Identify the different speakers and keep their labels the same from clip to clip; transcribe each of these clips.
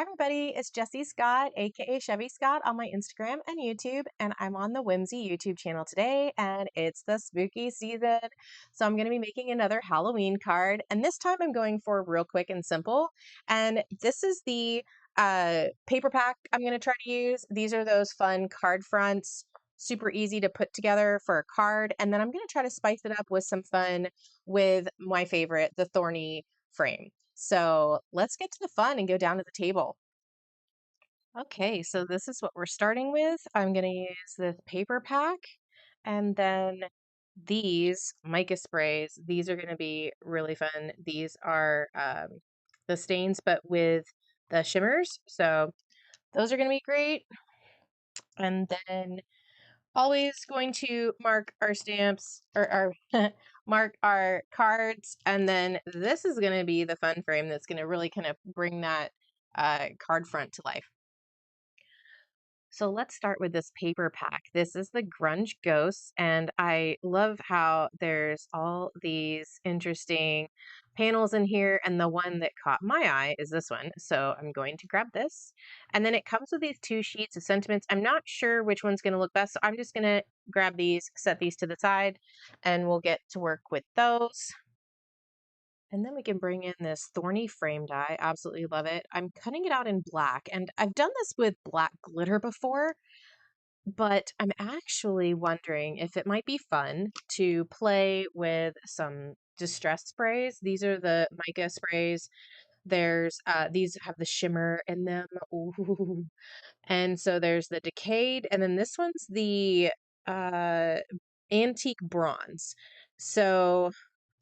Speaker 1: Hi everybody, it's Jessie Scott, aka Chevy Scott on my Instagram and YouTube, and I'm on the Whimsy YouTube channel today, and it's the spooky season. So I'm going to be making another Halloween card, and this time I'm going for real quick and simple. And this is the paper pack I'm going to try to use. These are those fun card fronts, super easy to put together for a card, and then I'm going to try to spice it up with some fun with my favorite, the thorny frame. So let's get to the fun and go down to the table. Okay, so this is what we're starting with. I'm going to use this paper pack and then these mica sprays. These are going to be really fun. These are the stains, but with the shimmers. So those are going to be great. And then always going to mark our stamps or our mark our cards, and then this is going to be the fun frame that's going to really kind of bring that card front to life. So let's start with this paper pack. This is the Grunge Ghosts, and I love how there's all these interesting panels in here, and the one that caught my eye is this one. So I'm going to grab this, and then it comes with these 2 sheets of sentiments. I'm not sure which one's going to look best, so I'm just going to grab these, set these to the side, and we'll get to work with those. And then we can bring in this thorny frame die. Absolutely love it. I'm cutting it out in black, and I've done this with black glitter before, but I'm actually wondering if it might be fun to play with some distress sprays. These are the mica sprays. There's these have the shimmer in them. Ooh. And so there's the decayed, and then this one's the uh antique bronze. So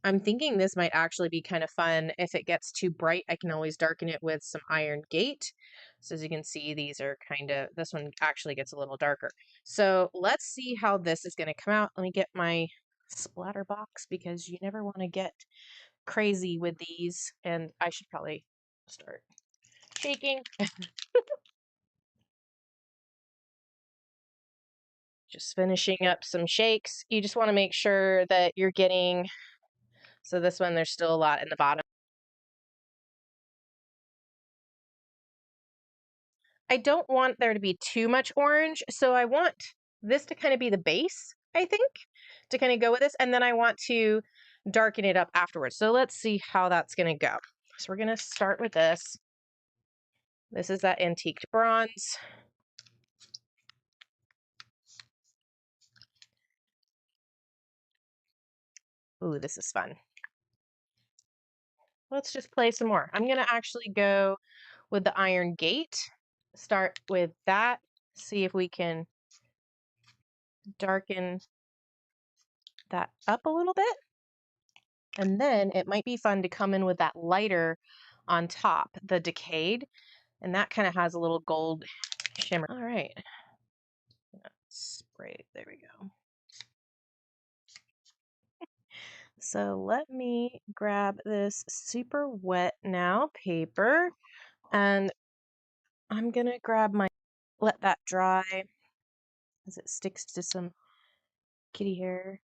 Speaker 1: I'm thinking this might actually be kind of fun. If it gets too bright, I can always darken it with some iron gate. So as you can see, these are kind of, this one actually gets a little darker. So let's see how this is going to come out. Let me get my splatter box because you never want to get crazy with these. And I should probably start shaking. Just finishing up some shakes. You just want to make sure that you're getting, so this one, there's still a lot in the bottom. I don't want there to be too much orange, so I want this to kind of be the base, I think, to kind of go with this, and then I want to darken it up afterwards. So let's see how that's going to go. So we're going to start with this. This is that antiqued bronze. Ooh, this is fun. Let's just play some more. I'm going to actually go with the iron gate. Start with that. See if we can darken that up a little bit. And then it might be fun to come in with that lighter on top, the decayed, and that kind of has a little gold shimmer. All right. Spray, there we go. So let me grab this super wet now paper, and I'm gonna grab my, let that dry as it sticks to some kitty hair.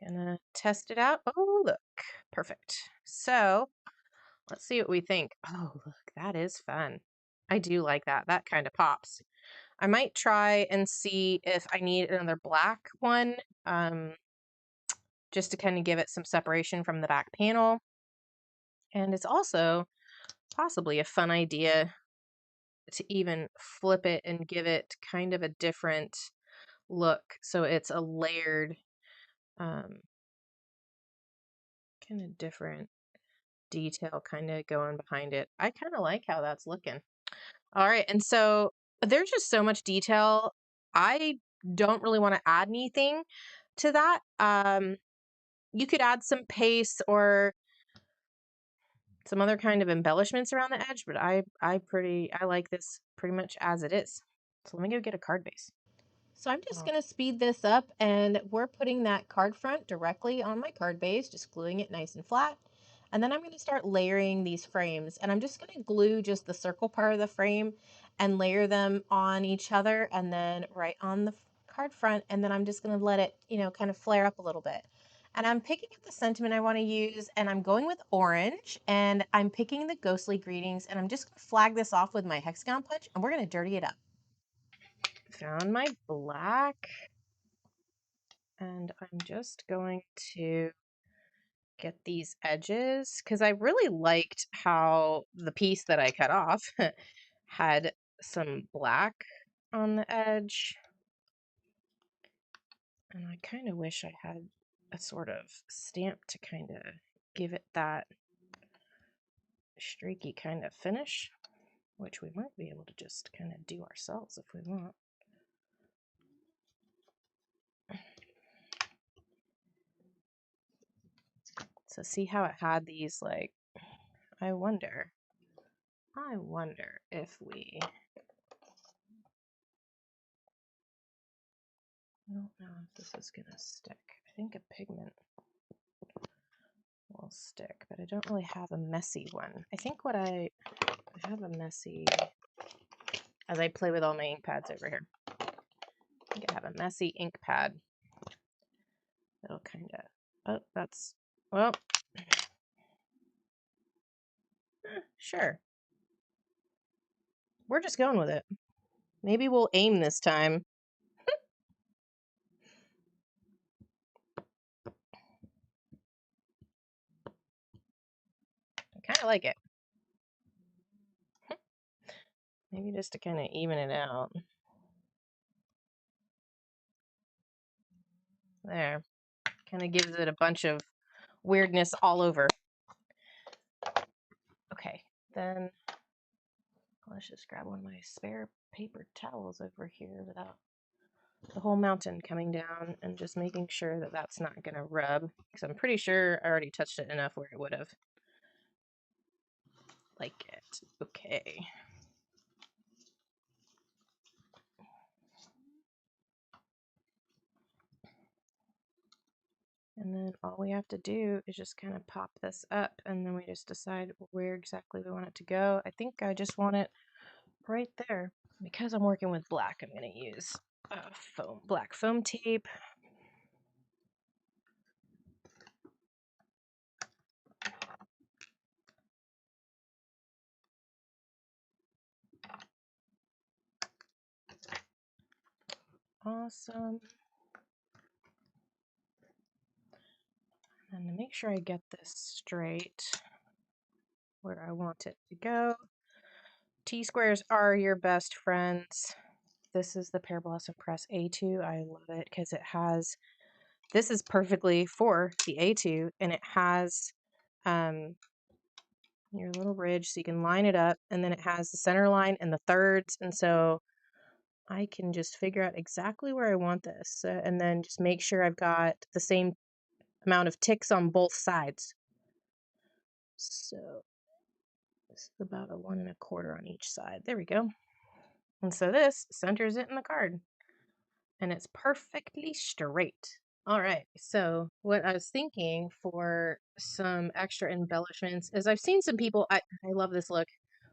Speaker 1: Gonna test it out. Oh, look, perfect. So let's see what we think. Oh, look, that is fun. I do like that. That kind of pops. I might try and see if I need another black one, just to kind of give it some separation from the back panel. And it's also possibly a fun idea to even flip it and give it kind of a different look. So it's a layered, kind of different detail kind of going behind it. I kind of like how that's looking. All right, and so there's just so much detail. I don't really want to add anything to that. You could add some paste or some other kind of embellishments around the edge, but I like this pretty much as it is. So let me go get a card base. So I'm just going to speed this up, and we're putting that card front directly on my card base, just gluing it nice and flat. And then I'm going to start layering these frames, and I'm just going to glue just the circle part of the frame and layer them on each other and then right on the card front. And then I'm just going to let it, kind of flare up a little bit. And I'm picking up the sentiment I want to use, and I'm going with orange, and I'm picking the ghostly greetings, and I'm just going to flag this off with my hexagon punch, and we're going to dirty it up. Found my black, and I'm just going to get these edges, because I really liked how the piece that I cut off had some black on the edge. And I kind of wish I had a sort of stamp to kind of give it that streaky kind of finish, which we might be able to just kind of do ourselves if we want. So see how it had these, like, I wonder if we, I don't know if this is gonna stick. I think a pigment will stick, but I don't really have a messy one. I think what I have a messy, as I play with all my ink pads over here, I think I have a messy ink pad that'll kind of, oh, that's, well, sure. We're just going with it. Maybe we'll aim this time. I kind of like it. Maybe just to kind of even it out. There. Kind of gives it a bunch of weirdness all over. Okay, then let's just grab one of my spare paper towels over here without the whole mountain coming down, and just making sure that that's not going to rub, because I'm pretty sure I already touched it enough where it would have. Like it. Okay. And then all we have to do is just kind of pop this up, and then we just decide where exactly we want it to go. I think I just want it right there. Because I'm working with black, I'm going to use black foam tape. Awesome. And to make sure I get this straight where I want it to go, T-squares are your best friends. This is the Faboolous Press A2. I love it because it has, this is perfectly for the A2, and it has your little ridge so you can line it up, and then it has the center line and the thirds, and so I can just figure out exactly where I want this, and then just make sure I've got the same amount of ticks on both sides. So this is about a 1 1/4 on each side. There we go. And so this centers it in the card, and it's perfectly straight. All right, so what I was thinking for some extra embellishments is I've seen some people, I love this look,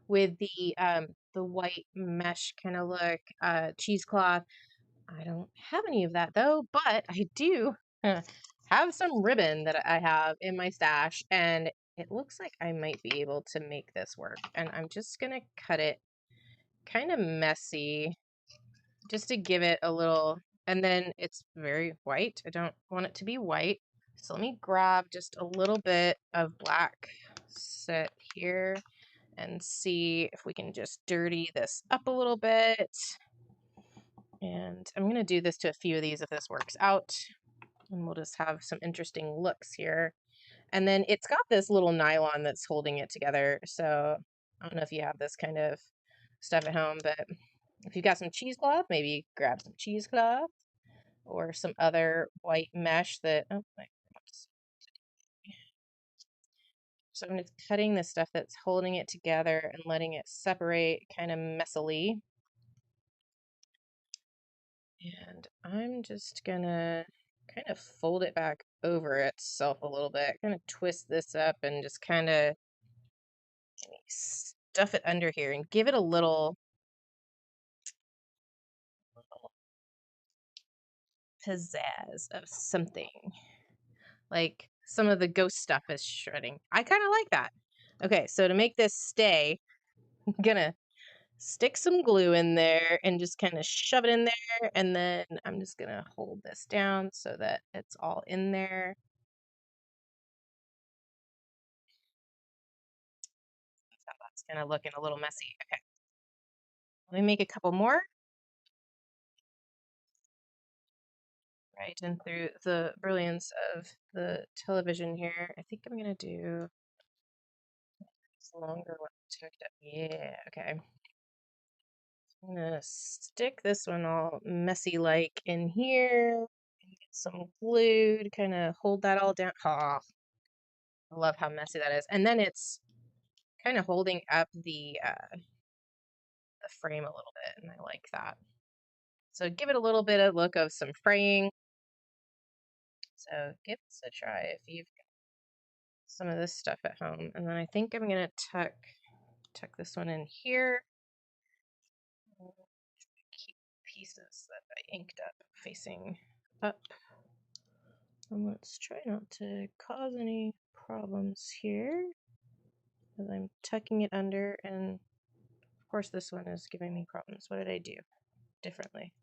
Speaker 1: with the white mesh kind of look, cheesecloth. I don't have any of that though, but I do have some ribbon that I have in my stash, and it looks like I might be able to make this work. And I'm just gonna cut it kind of messy just to give it a little, and then it's very white. I don't want it to be white. So let me grab just a little bit of black set here and see if we can just dirty this up a little bit. And I'm going to do this to a few of these if this works out. And we'll just have some interesting looks here. And then it's got this little nylon that's holding it together. So I don't know if you have this kind of stuff at home, but if you've got some cheesecloth, maybe grab some cheesecloth or some other white mesh that, oh, my gosh. So I'm just cutting the stuff that's holding it together and letting it separate kind of messily. And I'm just gonna kind of fold it back over itself a little bit, kind of twist this up and just kind of stuff it under here and give it a little pizzazz of something. like some of the ghost stuff is shredding. I kind of like that. Okay, so to make this stay, I'm gonna stick some glue in there and just kind of shove it in there, and then I'm just gonna hold this down so that it's all in there. That's kind of looking a little messy. Okay, let me make a couple more. Right, and through the brilliance of the television here, I think I'm gonna do this longer one. Yeah, okay. I'm gonna stick this one all messy like in here and get some glue to kind of hold that all down. Oh, I love how messy that is. And then it's kind of holding up the frame a little bit, and I like that. So give it a little bit of look of some fraying. So give this a try if you've got some of this stuff at home. And then I think I'm gonna tuck this one in here. Keep pieces that I inked up facing up. And let's try not to cause any problems here. As I'm tucking it under, and of course this one is giving me problems. What did I do differently?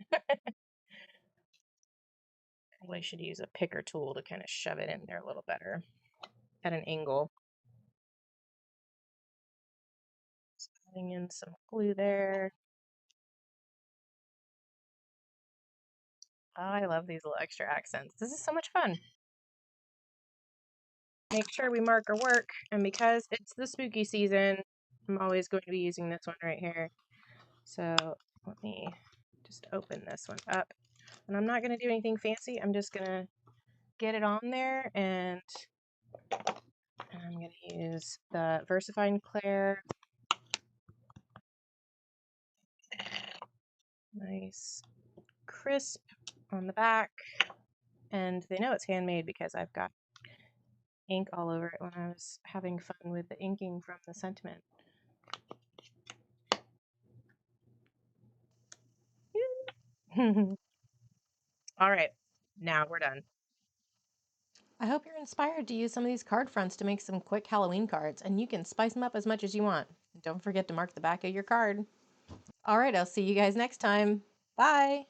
Speaker 1: I should use a picker tool to kind of shove it in there a little better at an angle. Just adding in some glue there. Oh, I love these little extra accents. This is so much fun. Make sure we mark our work, and because it's the spooky season, I'm always going to be using this one right here. So let me just open this one up. And I'm not going to do anything fancy. I'm just going to get it on there, and I'm going to use the VersaFine Claire. Nice crisp on the back. And they know it's handmade because I've got ink all over it when I was having fun with the inking from the sentiment. All right, now we're done. I hope you're inspired to use some of these card fronts to make some quick Halloween cards, and you can spice them up as much as you want. Don't forget to mark the back of your card. All right, I'll see you guys next time. Bye.